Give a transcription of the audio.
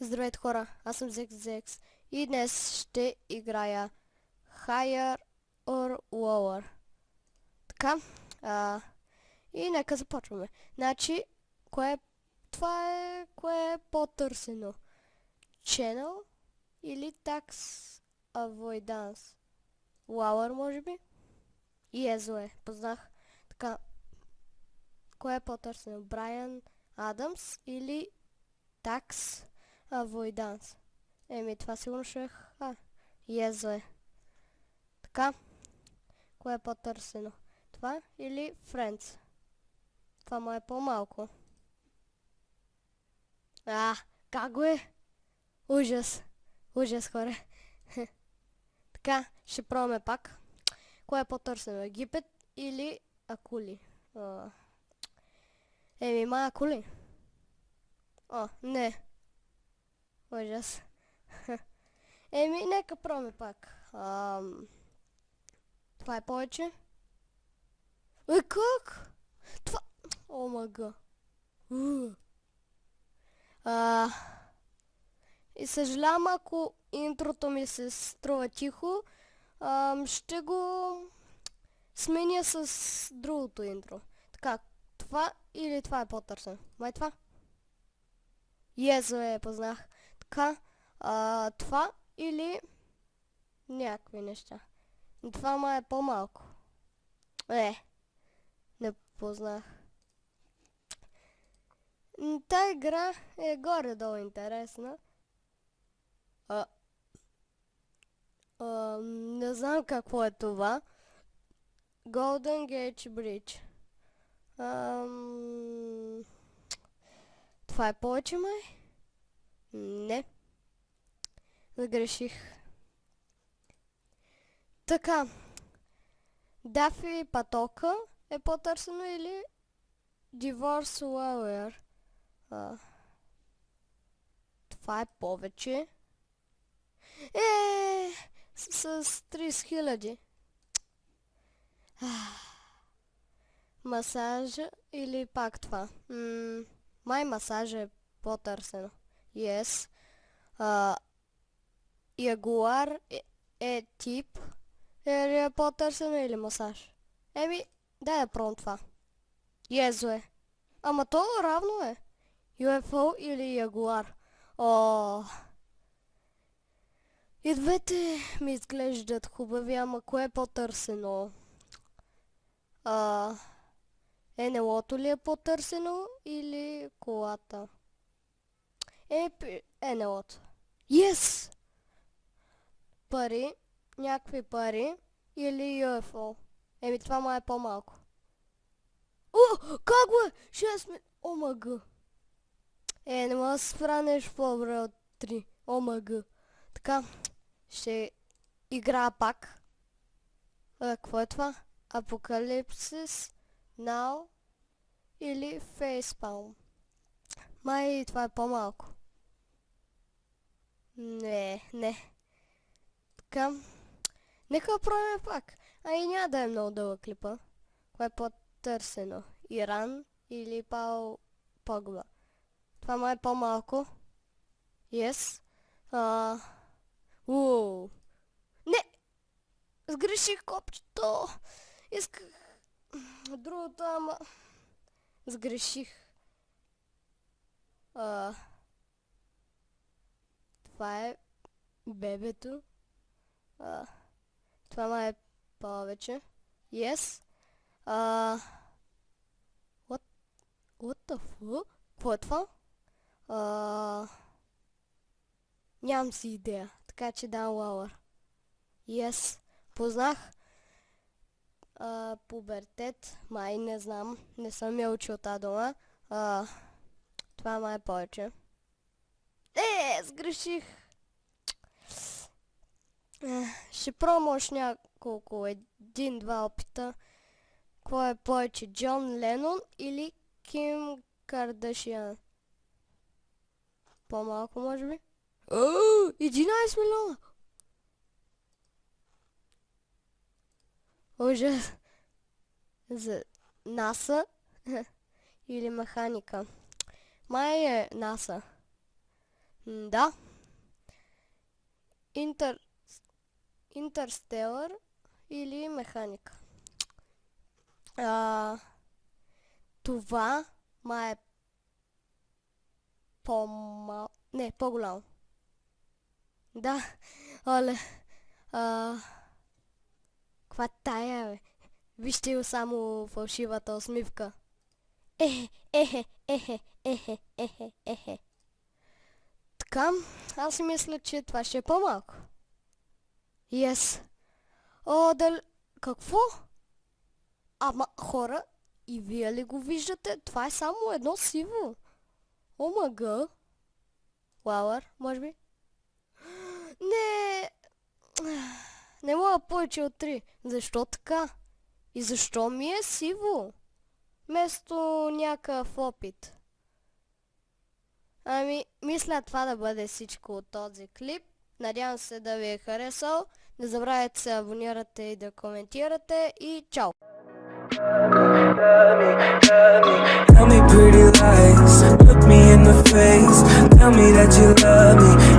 Здравейте хора, аз съм ZexZex и днес ще играя Higher or Lower. Така, и нека започваме. Значи, кое е по-търсено? Channel или Tax Avoidance? Lower, може би? И е зле, познах. Така, кое е по-търсено? Брайан Адамс или Tax Avoidance? Това сигурно ще е зле. Така, кое е по-търсено? Това или Friends? Това му е по-малко. Как го е? Ужас. Ужас, хора. Така, ще пробваме пак. Кое е по-търсено? Египет или акули? Акули. Не. Ужас. Нека пробваме пак. Това е повече. Как? Това... Омага. И съжалявам, ако интрото ми се струва тихо, ще го сменя с другото интро. Така, това или това е по-търсено? Май това? Познах. Така, това или някакви неща. Това май е по-малко. Не познах. Та игра е горе-долу интересна. Не знам какво е това. Golden Gate Bridge. Това е повече май? Не. Сгреших. Така. Дафи Патока е по-търсено или Divorce Lawyer? Това е повече. С 30 000. Масажа или пак това? Май масажа е по-търсено. Ягуар е тип. Е по-търсено или масаж? Да пробвам това. Зле. Ама то равно е. UFO или ягуар? И двете ми изглеждат хубави, ама кое е по-търсено? НЛО-то ли е по-търсено или колата? НЛО-то. Пари, някакви пари или UFO? Това ма е по-малко. Как го е? 6 минути. Омага. Не мога да се спра нещо по-добре от 3. Омага. Така, ще играя пак. Какво е това? Апокалипсис Now или Facepalm? Май това е по-малко. Не. Така, нека пробваме пак. Няма да е много дълъг клипа. Кое е по-търсено? Иран или Паул Погба? Това май е по-малко. Не! Сгреших копчето! Исках другото, ама... Сгреших. Това е бебето. Това май е повече. What the fuck? Какво е това? Нямам си идея, така че дам Lower. Познах. Пубертет, май не знам, не съм я учил тази дума. Това май е повече. Сгреших. Ще пробвам още няколко, 1-2 опита. Кой е повече, Джон Ленон или Ким Кардашиан? По-малко, може би? 11 милиона! Ужас. За НАСА или механика? Май е НАСА. Да. Интерстелър или механика. Това май е Не, по-голямо. Да, оле. Каква тая, бе? Вижте го само фалшивата усмивка. Ехе. Така, аз си мисля, че това ще е по-малко. Yes. О, какво? Ама, хора, и вие ли го виждате? Това е само едно сиво. Омага. Лауър, може би? Не мога повече от 3. Защо така? И защо ми е сиво? Вместо някакъв опит. Ами, мисля това да бъде всичко от този клип. Надявам се да ви е харесал. Не забравяйте да се абонирате и да коментирате. И чао! Tell me pretty lies, look me in the face, tell me that you love me.